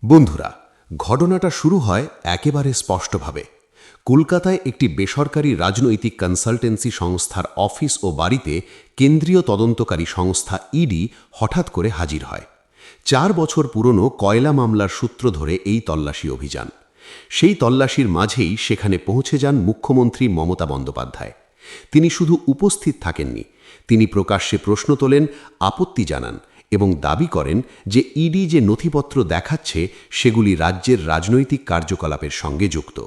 বন্ধুরা, ঘটনাটা শুরু হয় একেবারে স্পষ্টভাবে। কলকাতায় একটি বেসরকারি রাজনৈতিক কনসালটেন্সি সংস্থার অফিস ও বাড়িতে কেন্দ্রীয় তদন্তকারী সংস্থা ইডি হঠাৎ করে হাজির হয়। 4 বছর পুরনো কয়লা মামলার সূত্র ধরে এই তল্লাশি অভিযান। সেই তল্লাশির মাঝেই সেখানে পৌঁছে যান মুখ্যমন্ত্রী মমতা বন্দ্যোপাধ্যায়। তিনি শুধু উপস্থিত থাকেননি, তিনি প্রকাশ্যে প্রশ্ন তোলেন, আপত্তি জানান এবং দাবি করেন যে ইডি যে নথিপত্র দেখাচ্ছে সেগুলি রাজ্যের রাজনৈতিক কার্যকলাপের সঙ্গে যুক্ত।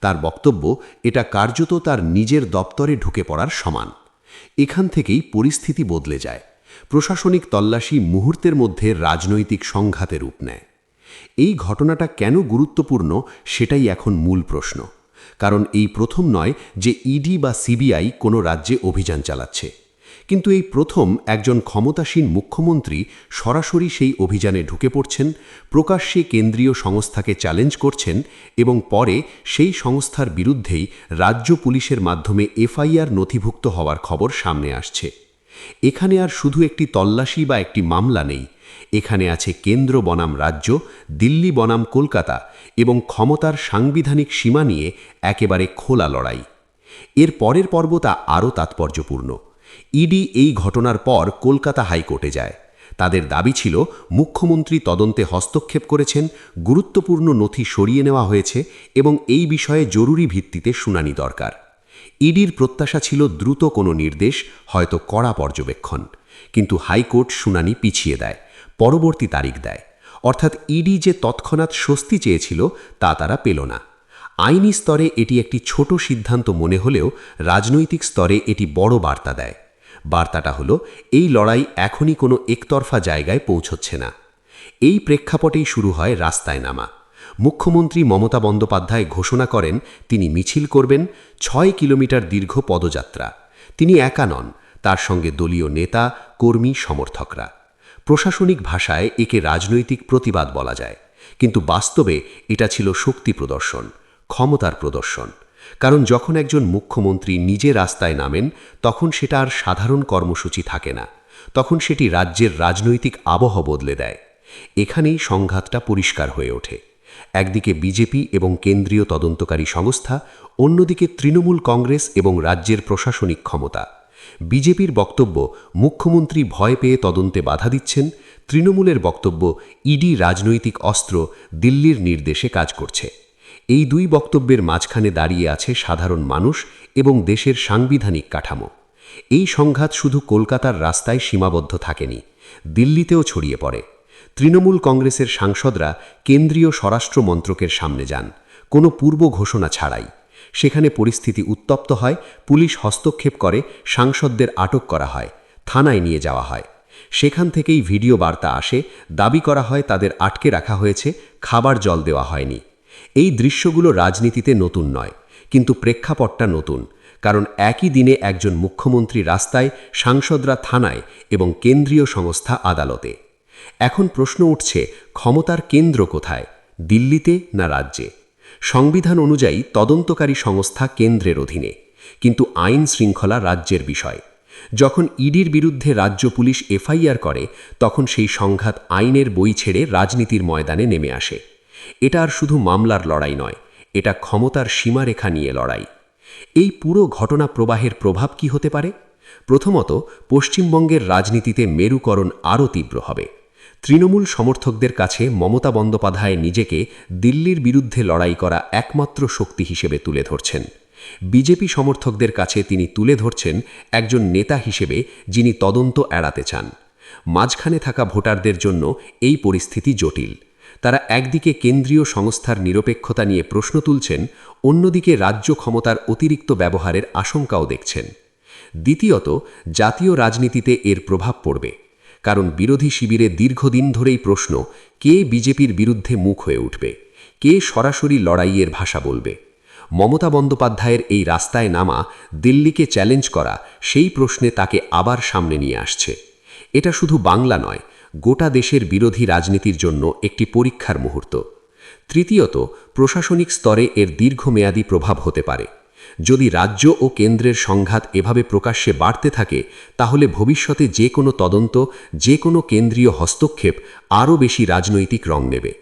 তার বক্তব্য, এটা কার্যত তার নিজের দপ্তরে ঢুকে পড়ার সমান। এখান থেকেই পরিস্থিতি বদলে যায়। প্রশাসনিক তল্লাশি মুহূর্তের মধ্যে রাজনৈতিক সংঘাতে রূপ নেয়। এই ঘটনাটা কেন গুরুত্বপূর্ণ সেটাই এখন মূল প্রশ্ন। কারণ এই প্রথম নয় যে ইডি বা সিবিআই কোনো রাজ্যে অভিযান চালাচ্ছে, কিন্তু এই প্রথম একজন ক্ষমতাসীন মুখ্যমন্ত্রী সরাসরি সেই অভিযানে ঢুকে পড়ছেন, প্রকাশ্যে কেন্দ্রীয় সংস্থাকে চ্যালেঞ্জ করছেন এবং পরে সেই সংস্থার বিরুদ্ধেই রাজ্য পুলিশের মাধ্যমে এফআইআর নথিভুক্ত হওয়ার খবর সামনে আসছে। এখানে আর শুধু একটি তল্লাশি বা একটি মামলা নেই, এখানে আছে কেন্দ্র বনাম রাজ্য, দিল্লি বনাম কলকাতা এবং ক্ষমতার সাংবিধানিক সীমা নিয়ে একেবারে খোলা লড়াই। এর পরের পর্বটা আরও তাৎপর্যপূর্ণ। ইডি এই ঘটনার পর কলকাতা হাইকোর্টে যায়। তাদের দাবি ছিল মুখ্যমন্ত্রী তদন্তে হস্তক্ষেপ করেছেন, গুরুত্বপূর্ণ নথি সরিয়ে নেওয়া হয়েছে এবং এই বিষয়ে জরুরি ভিত্তিতে শুনানি দরকার। ইডির প্রত্যাশা ছিল দ্রুত কোনো নির্দেশ, হয়তো কড়া পর্যবেক্ষণ। কিন্তু হাইকোর্ট শুনানি পিছিয়ে দেয়, পরবর্তী তারিখ দেয়। অর্থাৎ ইডি যে তৎক্ষণাৎ স্বস্তি চেয়েছিল তা তারা পেল না। আইনি স্তরে এটি একটি ছোট সিদ্ধান্ত মনে হলেও রাজনৈতিক স্তরে এটি বড় বার্তা দেয়। বার্তাটা হলো, এই লড়াই এখনই কোনো একতরফা জায়গায় পৌঁছচ্ছে না। এই প্রেক্ষাপটেই শুরু হয় রাস্তায় নামা। মুখ্যমন্ত্রী মমতা বন্দ্যোপাধ্যায় ঘোষণা করেন তিনি মিছিল করবেন, 6 কিলোমিটার দীর্ঘ পদযাত্রা। তিনি একা নন, তার সঙ্গে দলীয় নেতা, কর্মী, সমর্থকরা। প্রশাসনিক ভাষায় একে রাজনৈতিক প্রতিবাদ বলা যায়, কিন্তু বাস্তবে এটা ছিল শক্তি প্রদর্শন, ক্ষমতার প্রদর্শন। কারণ যখন একজন মুখ্যমন্ত্রী নিজে রাস্তায় নামেন, তখন সেটা আর সাধারণ কর্মসূচি থাকে না, তখন সেটি রাজ্যের রাজনৈতিক আবহ বদলে দেয়। এখানেই সংঘাতটা পরিষ্কার হয়ে ওঠে। একদিকে বিজেপি এবং কেন্দ্রীয় তদন্তকারী সংস্থা, অন্যদিকে তৃণমূল কংগ্রেস এবং রাজ্যের প্রশাসনিক ক্ষমতা। বিজেপির বক্তব্য, মুখ্যমন্ত্রী ভয় পেয়ে তদন্তে বাধা দিচ্ছেন। তৃণমূলের বক্তব্য, ইডি রাজনৈতিক অস্ত্র, দিল্লির নির্দেশে কাজ করছে। এই দুই বক্তব্যের মাঝখানে দাঁড়িয়ে আছে সাধারণ মানুষ এবং দেশের সাংবিধানিক কাঠামো। এই সংঘাত শুধু কলকাতার রাস্তায় সীমাবদ্ধ থাকেনি, দিল্লিতেও ছড়িয়ে পড়ে। তৃণমূল কংগ্রেসের সাংসদরা কেন্দ্রীয় স্বরাষ্ট্র মন্ত্রকের সামনে যান, কোনো পূর্ব ঘোষণা ছাড়াই। সেখানে পরিস্থিতি উত্তপ্ত হয়, পুলিশ হস্তক্ষেপ করে, সাংসদদের আটক করা হয়, থানায় নিয়ে যাওয়া হয়। সেখান থেকেই ভিডিও বার্তা আসে, দাবি করা হয় তাদের আটকে রাখা হয়েছে, খাবার জল দেওয়া হয়নি। এই দৃশ্যগুলো রাজনীতিতে নতুন নয়, কিন্তু প্রেক্ষাপটটা নতুন। কারণ একই দিনে একজন মুখ্যমন্ত্রী রাস্তায়, সাংসদরা থানায় এবং কেন্দ্রীয় সংস্থা আদালতে। এখন প্রশ্ন উঠছে, ক্ষমতার কেন্দ্র কোথায়, দিল্লিতে না রাজ্যে? সংবিধান অনুযায়ী তদন্তকারী সংস্থা কেন্দ্রের অধীনে, কিন্তু আইন শৃঙ্খলা রাজ্যের বিষয়। যখন ইডির বিরুদ্ধে রাজ্য পুলিশ এফআইআর করে, তখন সেই সংঘাত আইনের বই ছেড়ে রাজনীতির ময়দানে নেমে আসে। এটা আর শুধু মামলার লড়াই নয়, এটা ক্ষমতার সীমারেখা নিয়ে লড়াই। এই পুরো ঘটনা প্রবাহের প্রভাব কি হতে পারে? প্রথমত, পশ্চিমবঙ্গের রাজনীতিতে মেরুকরণ আরও তীব্র হবে। তৃণমূল সমর্থকদের কাছে মমতা বন্দ্যোপাধ্যায় নিজেকে দিল্লির বিরুদ্ধে লড়াই করা একমাত্র শক্তি হিসেবে তুলে ধরছেন। বিজেপি সমর্থকদের কাছে তিনি তুলে ধরছেন একজন নেতা হিসেবে যিনি তদন্ত এড়াতে চান। মাঝখানে থাকা ভোটারদের জন্য এই পরিস্থিতি জটিল। তারা একদিকে কেন্দ্রীয় সংস্থার নিরপেক্ষতা নিয়ে প্রশ্ন তুলছেন, অন্যদিকে রাজ্য ক্ষমতার অতিরিক্ত ব্যবহারের আশঙ্কাও দেখছেন। দ্বিতীয়ত, জাতীয় রাজনীতিতে এর প্রভাব পড়বে। কারণ বিরোধী শিবিরে দীর্ঘদিন ধরেই প্রশ্ন, কে বিজেপির বিরুদ্ধে মুখ হয়ে উঠবে, কে সরাসরি লড়াইয়ের ভাষা বলবে। মমতা বন্দ্যোপাধ্যায়ের এই রাস্তায় নামা, দিল্লিকে চ্যালেঞ্জ করা, সেই প্রশ্নে তাকে আবার সামনে নিয়ে আসছে। এটা শুধু বাংলা নয়, গোটা দেশের বিরোধী রাজনীতির জন্য একটি পরীক্ষার মুহূর্ত। তৃতীয়ত, প্রশাসনিক স্তরে এর দীর্ঘমেয়াদী প্রভাব হতে পারে। যদি রাজ্য ও কেন্দ্রের সংঘাত এভাবে প্রকাশ্যে বাড়তে থাকে, তাহলে ভবিষ্যতে যে কোনো তদন্ত, যে কোনো কেন্দ্রীয় হস্তক্ষেপ আরও বেশি রাজনৈতিক রং নেবে।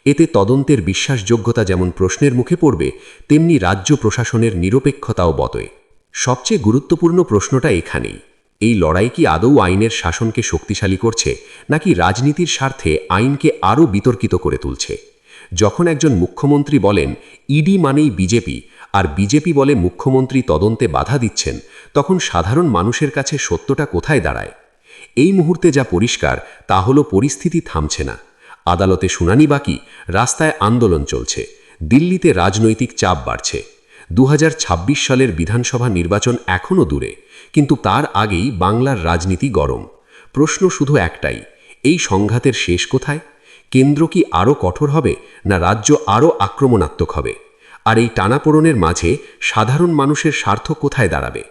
এতে তদন্তের বিশ্বাসযোগ্যতা যেমন প্রশ্নের মুখে পড়বে, তেমনি রাজ্য প্রশাসনের নিরপেক্ষতাও বতয়ে। সবচেয়ে গুরুত্বপূর্ণ প্রশ্নটা এখানেই, এই লড়াই কি আদৌ আইনের শাসনকে শক্তিশালী করছে, নাকি রাজনীতির স্বার্থে আইনকে আরও বিতর্কিত করে তুলছে? যখন একজন মুখ্যমন্ত্রী বলেন ইডি মানেই বিজেপি, আর বিজেপি বলে মুখ্যমন্ত্রী তদন্তে বাধা দিচ্ছেন, তখন সাধারণ মানুষের কাছে সত্যটা কোথায় দাঁড়ায়? এই মুহূর্তে যা পরিষ্কার তা হলো পরিস্থিতি থামছে না। আদালতে শুনানি বাকি, রাস্তায় আন্দোলন চলছে, দিল্লিতে রাজনৈতিক চাপ বাড়ছে। 2026 সালের বিধানসভা নির্বাচন এখনও দূরে, কিন্তু তার আগেই বাংলার রাজনীতি গরম। প্রশ্ন শুধু একটাই, এই সংঘাতের শেষ কোথায়? কেন্দ্র কি আরও কঠোর হবে, না রাজ্য আরও আক্রমণাত্মক হবে? আর এই টানাপোড়েনের মাঝে সাধারণ মানুষের স্বার্থ কোথায় দাঁড়াবে?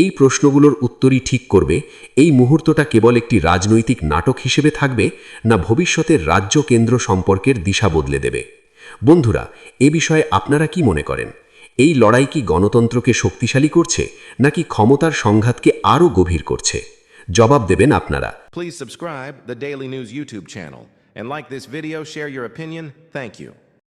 এই প্রশ্নগুলোর উত্তরই ঠিক করবে এই মুহূর্তটা কেবল একটি রাজনৈতিক নাটক হিসেবে থাকবে, না ভবিষ্যতের রাজ্য কেন্দ্র সম্পর্কের দিশা বদলে দেবে। বন্ধুরা, এ বিষয়ে আপনারা কি মনে করেন? এই লড়াই কি গণতন্ত্রকে শক্তিশালী করছে, নাকি ক্ষমতার সংঘাতকে আরও গভীর করছে? জবাব দেবেন আপনারা। Please subscribe the Daily News YouTube channel and like this video, share your opinion. Thank you.